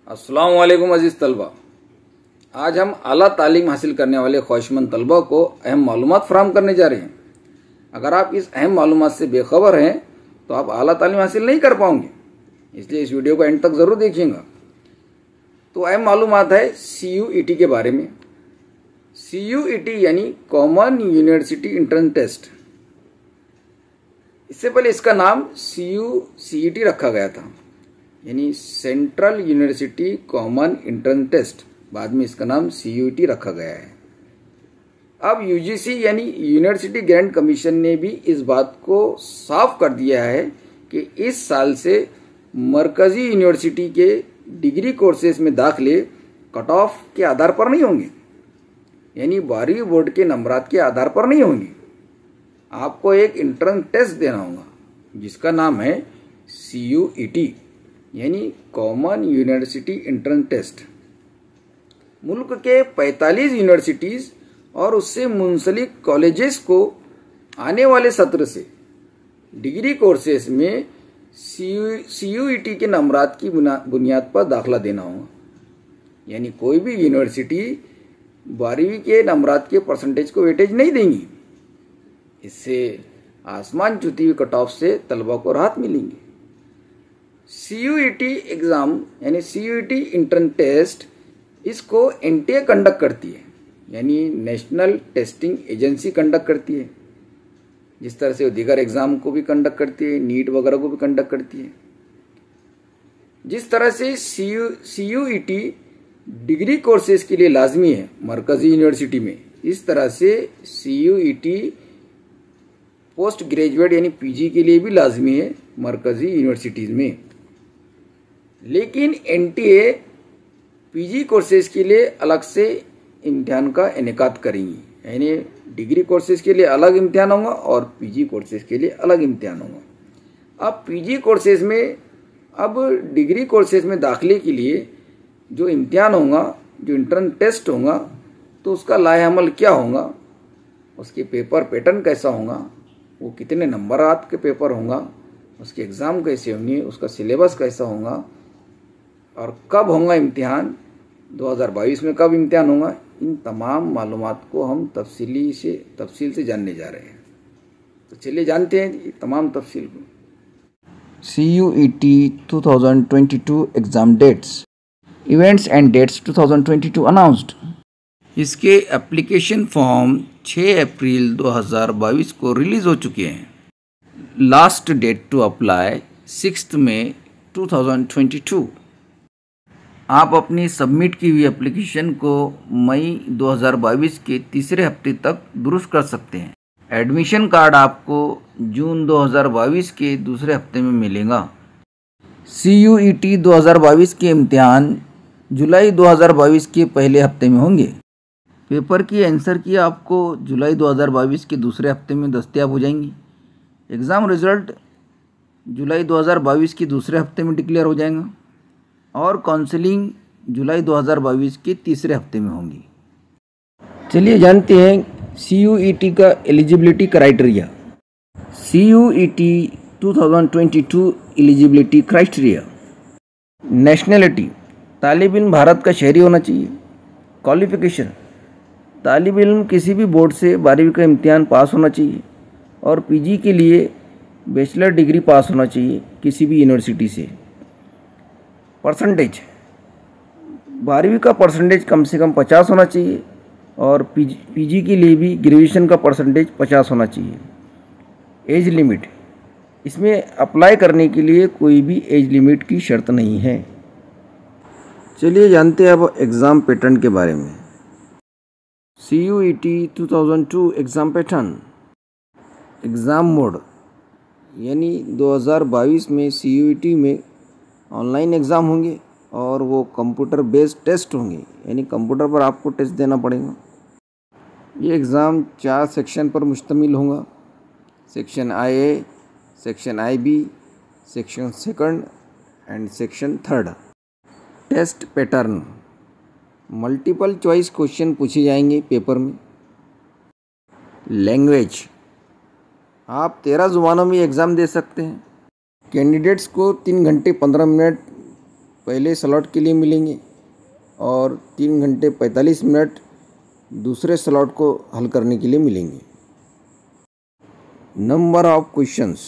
अस्सलाम वालेकुम अजीज़ तलबा। आज हम आला तालीम हासिल करने वाले ख्वाहिशमंद तलबा को अहम मालूमात फराहम करने जा रहे हैं। अगर आप इस अहम मालूमात से बेखबर हैं तो आप आला तालीम हासिल नहीं कर पाओगे, इसलिए इस वीडियो को एंड तक ज़रूर देखिएगा। तो अहम मालूमात है CUET के बारे में। CUET यानी कॉमन यूनिवर्सिटी एंट्रेंस टेस्ट। इससे पहले इसका नाम CUCET रखा गया था, यानी central university common entrance test. बाद में इसका नाम CUET रखा गया है। अब UGC यानी यूनिवर्सिटी ग्रांट कमीशन ने भी इस बात को साफ कर दिया है कि इस साल से मरकजी यूनिवर्सिटी के डिग्री कोर्सेज में दाखिले कट ऑफ के आधार पर नहीं होंगे, यानी 12वीं बोर्ड के नंबरात के आधार पर नहीं होंगे। आपको एक एंट्रेंस टेस्ट देना होगा जिसका नाम है CUET यानी कॉमन यूनिवर्सिटी एंट्रेंस टेस्ट। मुल्क के 45 यूनिवर्सिटीज़ और उससे मुंसलिक कॉलेजेस को आने वाले सत्र से डिग्री कोर्सेज में CUET के नंबरात की बुनियाद पर दाखिला देना होगा। यानी कोई भी यूनिवर्सिटी 12वीं के नंबरात के परसेंटेज को वेटेज नहीं देंगी। इससे आसमान छूती हुई कट ऑफ से तलबा को राहत मिलेंगी। CUET एग्ज़ाम यानी CUET एंट्रेंस टेस्ट, इसको NTA कंडक्ट करती है, यानी नेशनल टेस्टिंग एजेंसी कंडक्ट करती है। जिस तरह से वो दीगर एग्ज़ाम को भी कंडक्ट करती है, नीट वगैरह को भी कंडक्ट करती है। जिस तरह से CUET डिग्री कोर्सेज के लिए लाजमी है मरकजी यूनिवर्सिटी में, इस तरह से CUET पोस्ट ग्रेजुएट यानी PG के लिए भी लाजमी है मरकजी यूनिवर्सिटीज़ में। लेकिन NTA PG कोर्सेज के लिए अलग से इम्तिहान का इनेकाद करेंगी, यानी डिग्री कोर्सेज के लिए अलग इम्तिहान होगा और PG कोर्सेज के लिए अलग इम्तिहान होगा। अब PG कोर्सेज में, अब डिग्री कोर्सेज में दाखिले के लिए जो इम्तिहान होगा, जो एंट्रेंस टेस्ट होगा, तो उसका लाएअमल क्या होगा, उसके पेपर पैटर्न कैसा होगा, वो कितने नंबरात के पेपर होगा, उसके एग्ज़ाम कैसे होंगे, उसका सिलेबस कैसा होगा और कब होगा इम्तिहान, 2022 में कब इम्तिहान होगा, इन तमाम मालूमात को हम तफसील से जानने जा रहे हैं। तो चलिए जानते हैं ये तमाम तफसील को। CUET 2022 exam dates, events and dates 2022 announced. इसके एप्लीकेशन फॉर्म 6 अप्रैल 2022 को रिलीज़ हो चुके हैं। Last date to apply 6 May 2022। आप अपनी सबमिट की हुई एप्लीकेशन को मई 2022 के तीसरे हफ्ते तक दुरुस्त कर सकते हैं। एडमिशन कार्ड आपको जून 2022 के दूसरे हफ्ते में मिलेगा। CUET 2022 के इम्तिहान जुलाई 2022 के पहले हफ्ते में होंगे। पेपर की आंसर की आपको जुलाई 2022 के दूसरे हफ्ते में दस्तयाब हो जाएंगी। एग्ज़ाम रिज़ल्ट जुलाई 2022 के दूसरे हफ्ते में डिक्लेयर हो जाएगा और काउंसलिंग जुलाई 2022 के तीसरे हफ्ते में होंगी। चलिए जानते हैं CUET का eligibility criteria. CUET 2022 eligibility criteria. Nationality, तालिब इल्म भारत का शहरी होना चाहिए। क्वालिफ़िकेशन, तालिब इल्म किसी भी बोर्ड से 12वीं का इम्तिहान पास होना चाहिए और PG के लिए बैचलर डिग्री पास होना चाहिए किसी भी यूनिवर्सिटी से। परसेंटेज, 12वीं का परसेंटेज कम से कम 50 होना चाहिए और PG के लिए भी ग्रेजुएशन का परसेंटेज 50 होना चाहिए। एज लिमिट, इसमें अप्लाई करने के लिए कोई भी एज लिमिट की शर्त नहीं है। चलिए जानते हैं अब एग्ज़ाम पैटर्न के बारे में। CUET 2002 exam pattern. Exam mode, यानी 2022 में CUET में ऑनलाइन एग्ज़ाम होंगे और वो कंप्यूटर बेस्ड टेस्ट होंगे, यानी कंप्यूटर पर आपको टेस्ट देना पड़ेगा। ये एग्ज़ाम 4 सेक्शन पर मुश्तमिल होगा। Section IA, section IB, section 2 and section 3। Test pattern, multiple choice question पूछे जाएंगे पेपर में। लैंग्वेज, आप 13 ज़ुबानों में एग्ज़ाम दे सकते हैं। कैंडिडेट्स को 3 घंटे 15 मिनट पहले स्लॉट के लिए मिलेंगे और 3 घंटे 45 मिनट दूसरे स्लॉट को हल करने के लिए मिलेंगे। Number of questions,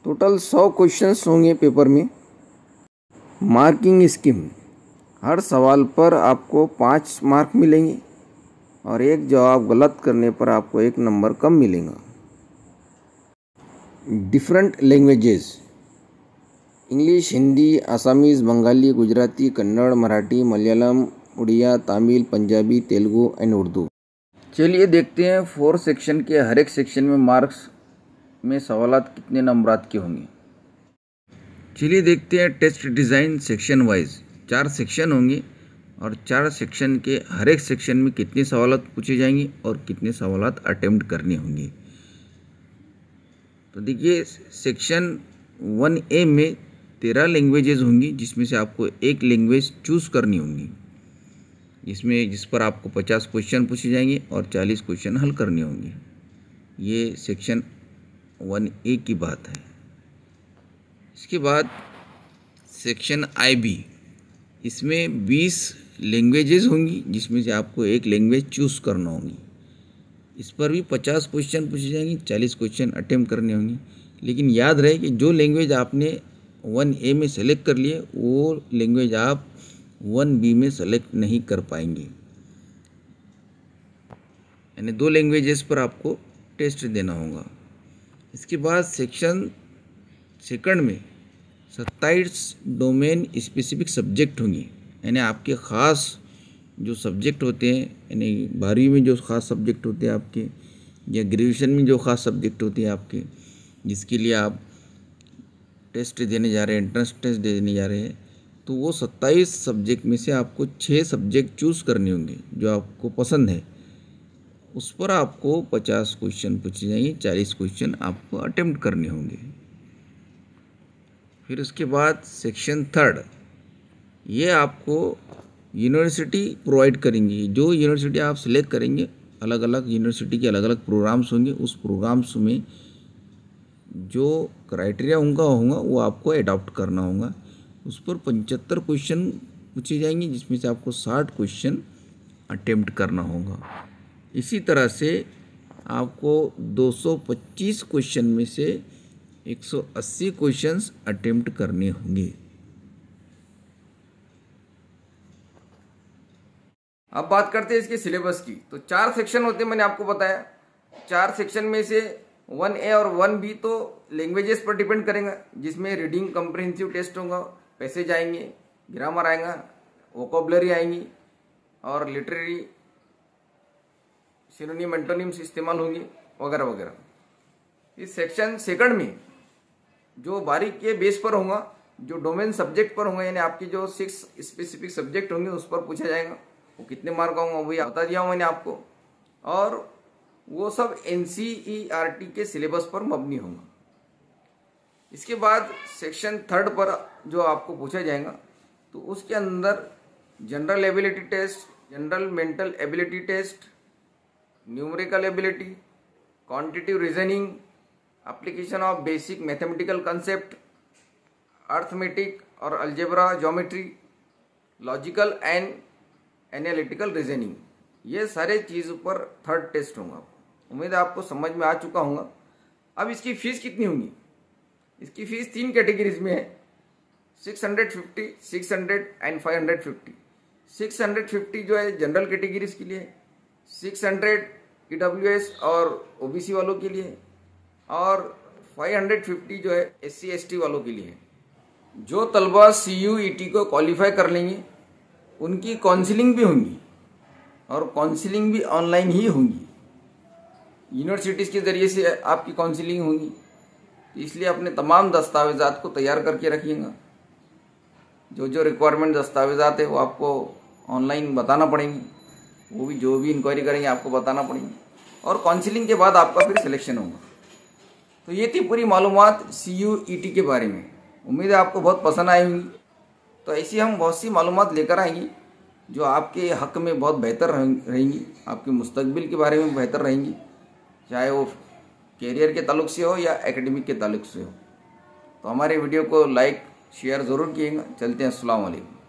total 100 questions होंगे पेपर में। मार्किंग स्कीम, हर सवाल पर आपको 5 मार्क मिलेंगे और एक जवाब गलत करने पर आपको 1 नंबर कम मिलेगा। Different languages, English, Hindi, Assamese, Bengali, Gujarati, Kannada, Marathi, Malayalam, Oriya, Tamil, Punjabi, Telugu and Urdu. चलिए देखते हैं 4 सेक्शन के हर एक सेक्शन में मार्क्स में सवालात कितने नंबरात के होंगे। चलिए देखते हैं test design section wise. 4 section होंगे और 4 सेक्शन के हर एक सेक्शन में कितने सवालात पूछे जाएंगे और कितने सवालात अटेम्प्ट करने होंगे। तो देखिए सेक्शन 1A में 13 लैंग्वेजेस होंगी, जिसमें से आपको एक लैंग्वेज चूज़ करनी होंगी, जिस पर आपको 50 क्वेश्चन पूछे जाएंगे और 40 क्वेश्चन हल करने होंगे। ये सेक्शन 1A की बात है। इसके बाद सेक्शन IB, इसमें 20 लैंग्वेजेस होंगी, जिसमें से आपको एक लैंग्वेज चूज़ करना होगी। इस पर भी 50 क्वेश्चन पूछे जाएंगे, 40 क्वेश्चन अटेम्प्ट करने होंगे। लेकिन याद रहे कि जो लैंग्वेज आपने 1A में सेलेक्ट कर लिए वो लैंग्वेज आप 1B में सेलेक्ट नहीं कर पाएंगे। यानी 2 लैंग्वेजेस पर आपको टेस्ट देना होगा। इसके बाद सेक्शन सेकंड में 27 डोमेन स्पेसिफिक सब्जेक्ट होंगे, यानी आपके ख़ास जो सब्जेक्ट होते हैं, यानी 12वीं में जो ख़ास सब्जेक्ट होते हैं आपके, या ग्रेजुएशन में जो ख़ास सब्जेक्ट होते हैं आपके, जिसके लिए आप टेस्ट देने जा रहे हैं, एंट्रेंस टेस्ट देने जा रहे हैं, तो वो 27 सब्जेक्ट में से आपको 6 सब्जेक्ट चूज़ करने होंगे जो आपको पसंद है। उस पर आपको 50 क्वेश्चन पूछे जाएंगे, 40 क्वेश्चन आपको अटेम्प्ट करने होंगे। फिर उसके बाद सेक्शन 3, ये आपको यूनिवर्सिटी प्रोवाइड करेंगी। जो यूनिवर्सिटी आप सिलेक्ट करेंगे, अलग अलग यूनिवर्सिटी के अलग अलग प्रोग्राम्स होंगे, उस प्रोग्राम्स में जो क्राइटेरिया उनका होगा वो आपको अडॉप्ट करना होगा। उस पर 75 क्वेश्चन पूछे जाएंगे, जिसमें से आपको 60 क्वेश्चन अटेम्प्ट करना होगा। इसी तरह से आपको 225 क्वेश्चन में से 180 क्वेश्चंस अटेम्प्ट करने होंगे। अब बात करते हैं इसके सिलेबस की। तो 4 सेक्शन होते हैं, मैंने आपको बताया। 4 सेक्शन में से 1A और 1B तो लैंग्वेजेस पर डिपेंड करेगा, जिसमें रीडिंग कॉम्प्रिहेंसिव टेस्ट होगा, पैसेज आएंगे, ग्रामर आएगा, वोकैबुलरी आएंगी और लिटरेरी सिनोनिम एंटोनिम्स इस्तेमाल होंगी वगैरह वगैरह। इस सेक्शन सेकंड में जो बारीक के बेस पर होगा, जो डोमेन सब्जेक्ट पर होगा, यानी आपकी जो 6 स्पेसिफिक सब्जेक्ट होंगे उस पर पूछा जाएगा। वो कितने मार्क होंगे वो भी बता दिया हूँ मैंने आपको, और वो सब NCERT के सिलेबस पर मबनी होगा। इसके बाद सेक्शन 3 पर जो आपको पूछा जाएगा, तो उसके अंदर general ability test, general mental ability test, numerical ability, quantitative reasoning, application of basic mathematical concept, arithmetic और algebra geometry, logical and analytical reasoning, ये सारे चीज़ पर 3rd टेस्ट होगा। उम्मीद है आपको समझ में आ चुका होगा। अब इसकी फीस कितनी होगी? इसकी फीस 3 कैटेगरीज में है, 650, 600 एंड 550। 650 जो है जनरल कैटेगरीज के लिए, 600 EWS और OBC वालों के लिए, और 550 जो है SC ST वालों के लिए। जो तलबा CUET को क्वालिफाई कर लेंगे उनकी काउंसलिंग भी होंगी, और काउंसलिंग भी ऑनलाइन ही होंगी। यूनिवर्सिटीज़ के ज़रिए से आपकी काउंसलिंग होगी, इसलिए अपने तमाम दस्तावेज़ात को तैयार करके रखिएगा। जो रिक्वायरमेंट दस्तावेज़ात है वो आपको ऑनलाइन बताना पड़ेंगे, वो भी जो भी इंक्वायरी करेंगे आपको बताना पड़ेंगे, और काउंसलिंग के बाद आपका फिर सिलेक्शन होगा। तो ये थी पूरी मालूमात CUET के बारे में। उम्मीद है आपको बहुत पसंद आई होंगी। तो ऐसी हम बहुत सी मालूमात लेकर आएंगे जो आपके हक़ में बहुत बेहतर रहेंगी, आपके मुस्तकबिल के बारे में बेहतर रहेंगी, चाहे वो कैरियर के ताल्लुक से हो या एकेडमिक के ताल्लुक से हो। तो हमारे वीडियो को लाइक, शेयर ज़रूर किएगा। चलते हैं, अस्सलाम वालेकुम।